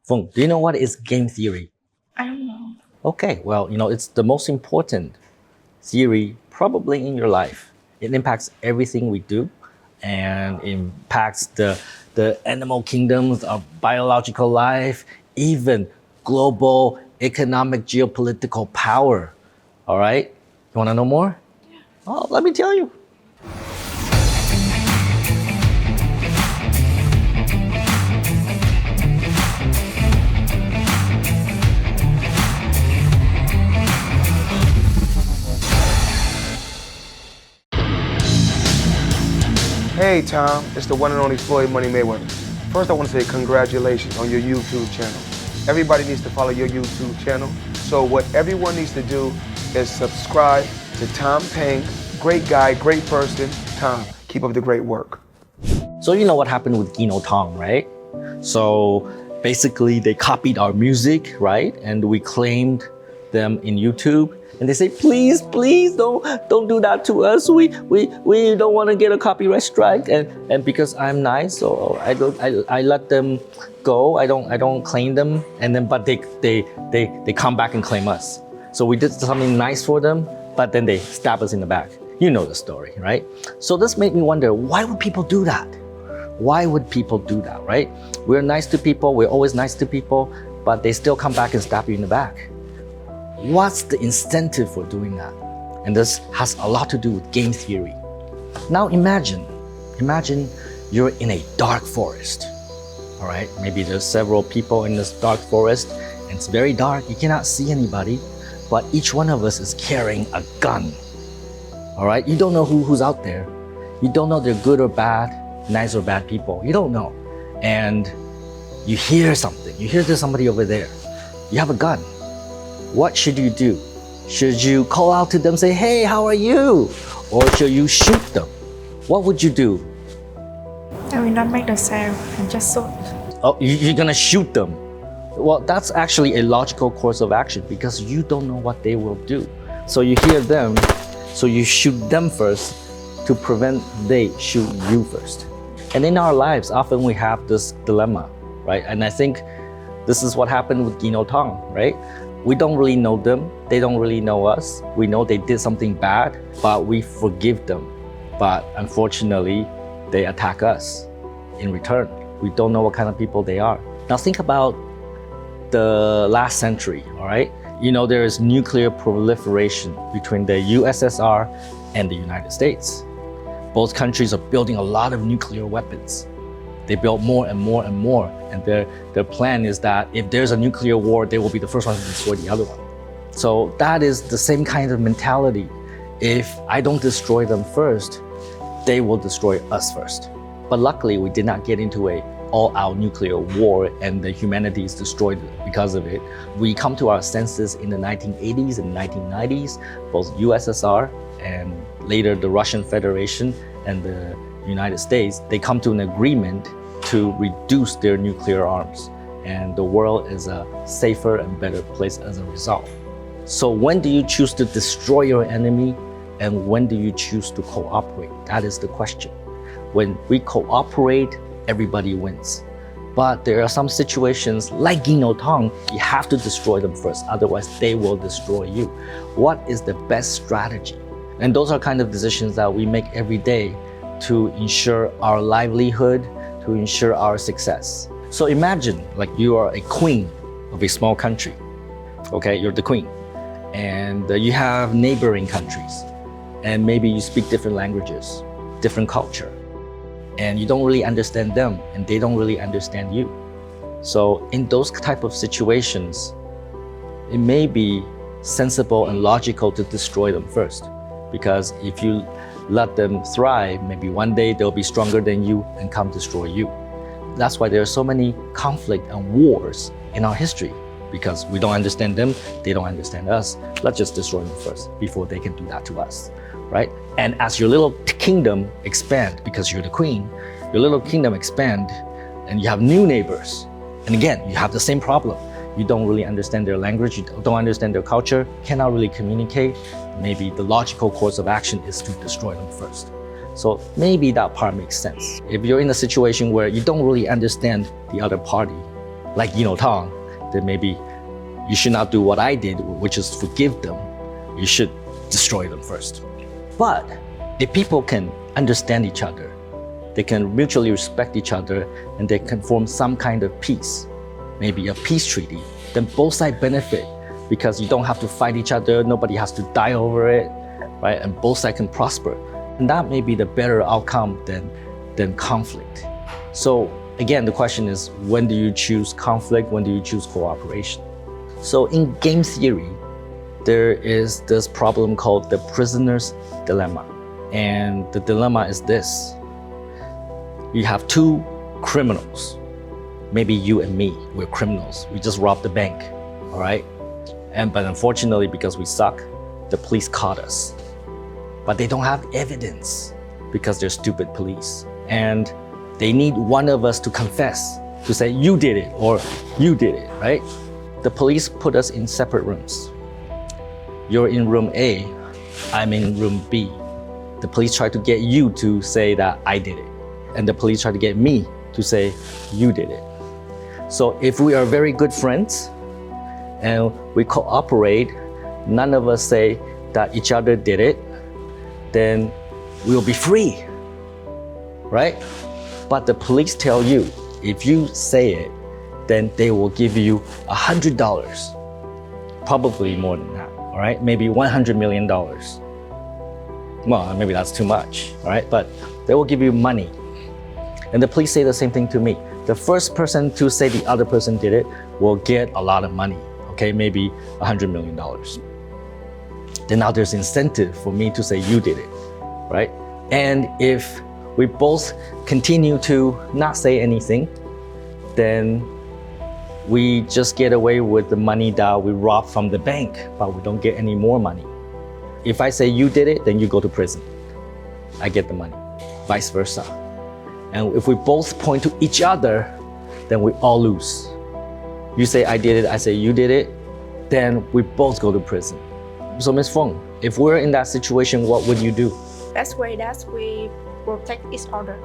Feng, do you know what is game theory? I don't know. Okay, well, it's the most important theory probably in your life. It impacts everything we do and impacts the animal kingdoms of biological life, even global economic geopolitical power. All right? You want to know more? Yeah. Oh, let me tell you. Hey Tom, it's the one and only Floyd Money Mayweather. First I want to say congratulations on your YouTube channel. Everybody needs to follow your YouTube channel. So what everyone needs to do is subscribe to Tom Peng. Great guy, great person. Tom, keep up the great work. So you know what happened with Gino Tong, right? So basically they copied our music, right? And we claimed them in YouTube. And they say, please, please don't do that to us. We don't want to get a copyright strike. And because I'm nice, so I let them go. I don't claim them. And then but they come back and claim us. So we did something nice for them, but then they stab us in the back. You know the story, right? So this made me wonder, why would people do that? Why would people do that, right? We're nice to people, we're always nice to people, but they still come back and stab you in the back. What's the incentive for doing that? And this has a lot to do with game theory. Now imagine you're in a dark forest, all right? Maybe there's several people in this dark forest and it's very dark, you cannot see anybody, but each one of us is carrying a gun, all right? You don't know who's out there. You don't know they're good or bad, nice or bad people. You don't know. And you hear something. You hear there's somebody over there. You have a gun. What should you do? Should you call out to them, say, hey, how are you? Or should you shoot them? What would you do? I will not make the sound and just shoot. Oh, you're gonna shoot them. Well, that's actually a logical course of action because you don't know what they will do. So you hear them, so you shoot them first to prevent they shoot you first. And in our lives, often we have this dilemma, right? And I think this is what happened with Gino Tong, right? We don't really know them. They don't really know us. We know they did something bad, but we forgive them. But unfortunately, they attack us in return. We don't know what kind of people they are. Now think about the last century, all right? There is nuclear proliferation between the USSR and the United States. Both countries are building a lot of nuclear weapons. They build more and more and more. And their plan is that if there's a nuclear war, they will be the first one to destroy the other one. So that is the same kind of mentality. If I don't destroy them first, they will destroy us first. But luckily, we did not get into a all-out nuclear war and the humanity is destroyed because of it. We come to our senses in the 1980s and 1990s, both USSR and later the Russian Federation and the United States, they come to an agreement to reduce their nuclear arms. And the world is a safer and better place as a result. So when do you choose to destroy your enemy and when do you choose to cooperate? That is the question. When we cooperate, everybody wins. But there are some situations like Gino Tong, you have to destroy them first, otherwise they will destroy you. What is the best strategy? And those are kind of decisions that we make every day to ensure our livelihood, to ensure our success. So imagine like you are a queen of a small country, okay? You're the queen. And you have neighboring countries. And maybe you speak different languages, different culture. And you don't really understand them and they don't really understand you. So in those type of situations, it may be sensible and logical to destroy them first. Because if you let them thrive, maybe one day they'll be stronger than you and come destroy you. That's why there are so many conflict and wars in our history, because we don't understand them, they don't understand us. Let's just destroy them first before they can do that to us, right? And as your little kingdom expand, because you're the queen, your little kingdom expand and you have new neighbors. And again, you have the same problem. You don't really understand their language, you don't understand their culture, cannot really communicate. Maybe the logical course of action is to destroy them first. So maybe that part makes sense. If you're in a situation where you don't really understand the other party, like Tong, then maybe you should not do what I did, which is forgive them. You should destroy them first. But if people can understand each other, they can mutually respect each other, and they can form some kind of peace, maybe a peace treaty, then both sides benefit because you don't have to fight each other, nobody has to die over it, right? And both sides can prosper. And that may be the better outcome than conflict. So again, the question is, when do you choose conflict? When do you choose cooperation? So in game theory, there is this problem called the prisoner's dilemma. And the dilemma is this. You have two criminals. Maybe you and me, we're criminals. We just robbed the bank, all right? But unfortunately, because we suck, the police caught us. But they don't have evidence because they're stupid police. And they need one of us to confess, to say, you did it, or you did it, right? The police put us in separate rooms. You're in room A, I'm in room B. The police try to get you to say that I did it. And the police try to get me to say, you did it. So if we are very good friends and we cooperate, none of us say that each other did it, then we'll be free, right? But the police tell you, if you say it, then they will give you $100, probably more than that, all right? Maybe $100 million. Well, maybe that's too much, all right? But they will give you money. And the police say the same thing to me. The first person to say the other person did it will get a lot of money, okay? Maybe $100 million. Then now there's incentive for me to say you did it, right? And if we both continue to not say anything, then we just get away with the money that we robbed from the bank, but we don't get any more money. If I say you did it, then you go to prison. I get the money, vice versa. And if we both point to each other, then we all lose. You say I did it, I say you did it, then we both go to prison. So Ms. Feng, if we're in that situation, what would you do? That's why we protect each other.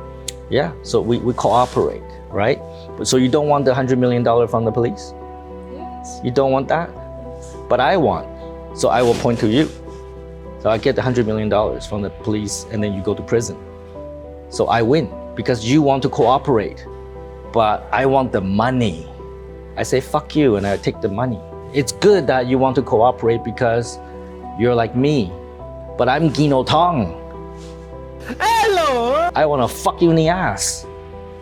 Yeah, so we cooperate, right? So you don't want the $100 million from the police? Yes. You don't want that? Yes. But I want. So I will point to you. So I get the $100 million from the police, and then you go to prison. So I win because you want to cooperate, but I want the money. I say, fuck you, and I take the money. It's good that you want to cooperate because you're like me, but I'm Gino Tong. Hello! I want to fuck you in the ass.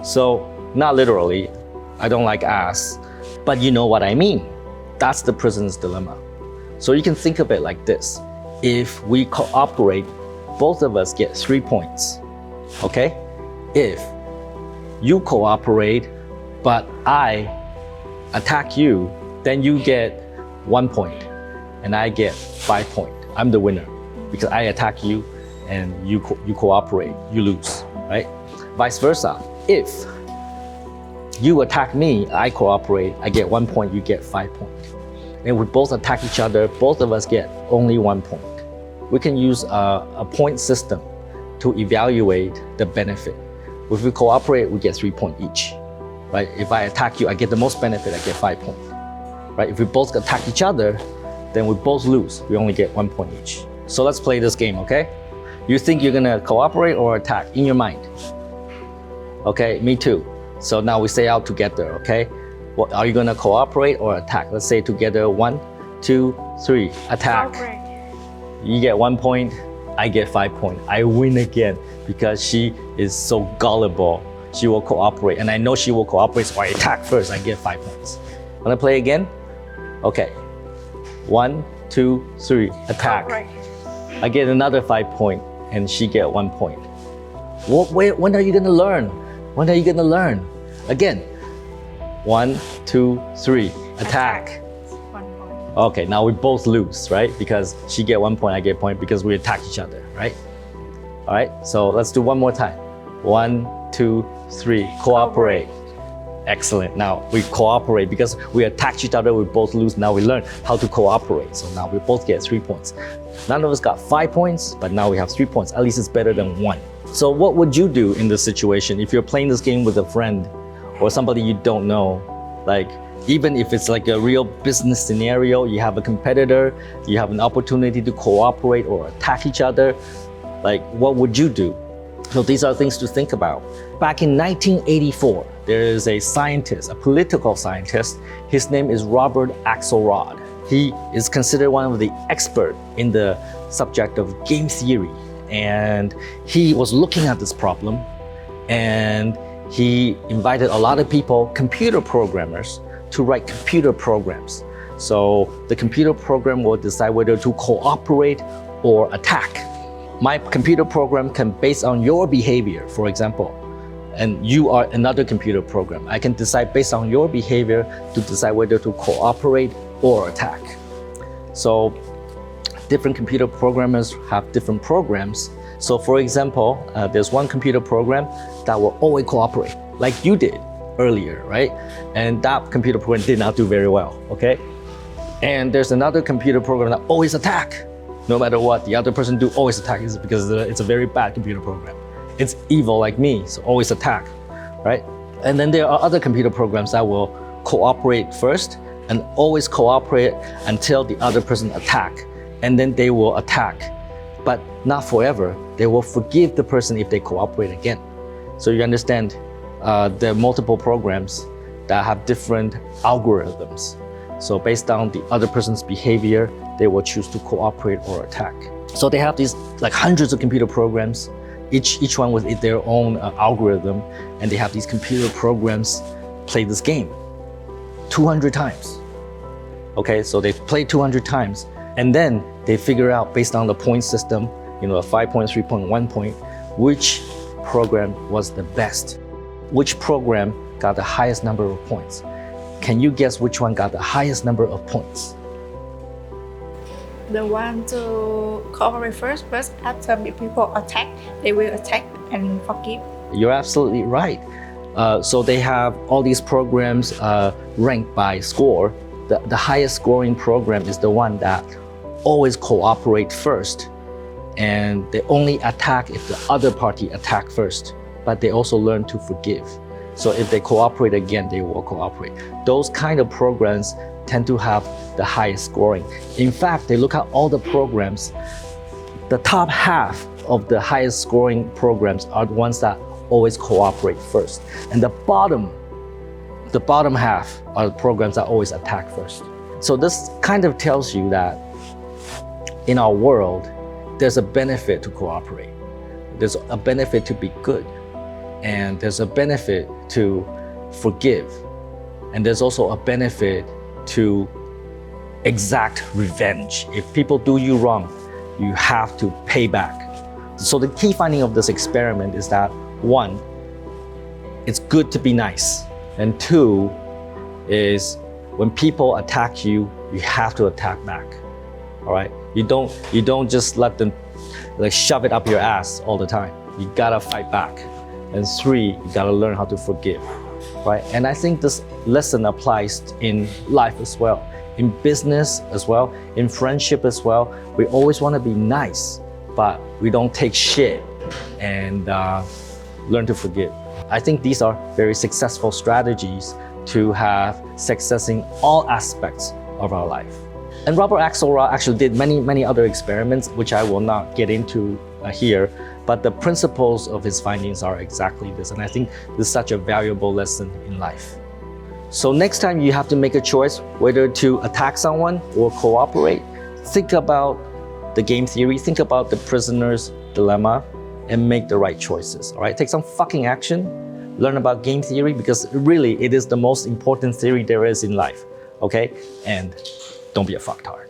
So, not literally, I don't like ass, but you know what I mean. That's the prisoner's dilemma. So you can think of it like this. If we cooperate, both of us get 3 points, okay? If you cooperate, but I attack you, then you get 1 point, and I get 5 points. I'm the winner because I attack you, and you cooperate, you lose, right? Vice versa. If you attack me, I cooperate, I get 1 point, you get 5 points. And we both attack each other, both of us get only 1 point. We can use a point system to evaluate the benefit. If we cooperate, we get 3 points each, right? If I attack you, I get the most benefit, I get 5 points, right? If we both attack each other, then we both lose, we only get 1 point each. So let's play this game, okay? You think you're gonna cooperate or attack in your mind? Okay, me too. So now we say out together, okay? Well, are you gonna cooperate or attack? Let's say together, 1, 2, 3, attack. Cooperate. You get 1 point, I get 5 points. I win again because she is so gullible. She will cooperate, and I know she will cooperate, so I attack first, I get 5 points. Wanna play again? Okay. 1, 2, 3, attack. Cooperate. I get another 5 points, and she get 1 point. When are you gonna learn? When are you gonna learn? Again. 1, 2, 3, attack. 1 point. Okay, now we both lose, right? Because she get 1 point, I get 1 point because we attack each other, right? All right, so let's do one more time. 1, 2, 3, cooperate. Excellent. Now we cooperate because we attack each other, we both lose. Now we learn how to cooperate. So now we both get 3 points. None of us got 5 points, but now we have 3 points. At least it's better than 1. So what would you do in this situation if you're playing this game with a friend or somebody you don't know Like, even if it's like a real business scenario, you have a competitor, you have an opportunity to cooperate or attack each other, like what would you do? So these are things to think about. Back in 1984, there is a scientist, a political scientist. His name is Robert Axelrod. He is considered one of the experts in the subject of game theory. And he was looking at this problem, and he invited a lot of people, computer programmers, to write computer programs. So the computer program will decide whether to cooperate or attack. My computer program can base on your behavior, for example, and you are another computer program. I can decide based on your behavior to decide whether to cooperate or attack. So different computer programmers have different programs. So for example, there's one computer program that will always cooperate, like you did earlier, right? And that computer program did not do very well, okay? And there's another computer program that always attack. No matter what the other person do, always attack, is because it's a very bad computer program. It's evil like me, so always attack, right? And then there are other computer programs that will cooperate first and always cooperate until the other person attack. And then they will attack, but not forever. They will forgive the person if they cooperate again. So you understand, there are multiple programs that have different algorithms. So based on the other person's behavior, they will choose to cooperate or attack. So they have these like hundreds of computer programs, each one with their own algorithm, and they have these computer programs play this game 200 times. Okay, so they play 200 times, and then they figure out based on the point system, a 5 point, 3 point, 1 point, which program was the best, which program got the highest number of points. Can you guess which one got the highest number of points? The one to cooperate first, but after people attack, they will attack and forgive. You're absolutely right. So they have all these programs ranked by score. The highest scoring program is the one that always cooperate first, and they only attack if the other party attack first, but they also learn to forgive. So if they cooperate again, they will cooperate. Those kind of programs tend to have the highest scoring. In fact, they look at all the programs, the top half of the highest scoring programs are the ones that always cooperate first. And the bottom half are the programs that always attack first. So this kind of tells you that in our world, there's a benefit to cooperate. There's a benefit to be good. And there's a benefit to forgive. And there's also a benefit to exact revenge. If people do you wrong, you have to pay back. So the key finding of this experiment is that, one, it's good to be nice. And two is when people attack you, you have to attack back. All right? You don't just let them like shove it up your ass all the time. You gotta fight back. And three, you gotta learn how to forgive, right? And I think this lesson applies in life as well, in business as well, in friendship as well. We always wanna be nice, but we don't take shit, and learn to forgive. I think these are very successful strategies to have success in all aspects of our life. And Robert Axelrod actually did many other experiments, which I will not get into here, but the principles of his findings are exactly this. And I think this is such a valuable lesson in life. So next time you have to make a choice whether to attack someone or cooperate, think about the game theory, think about the prisoner's dilemma, and make the right choices, all right? Take some fucking action, learn about game theory, because really it is the most important theory there is in life, okay? And don't be a fucktard.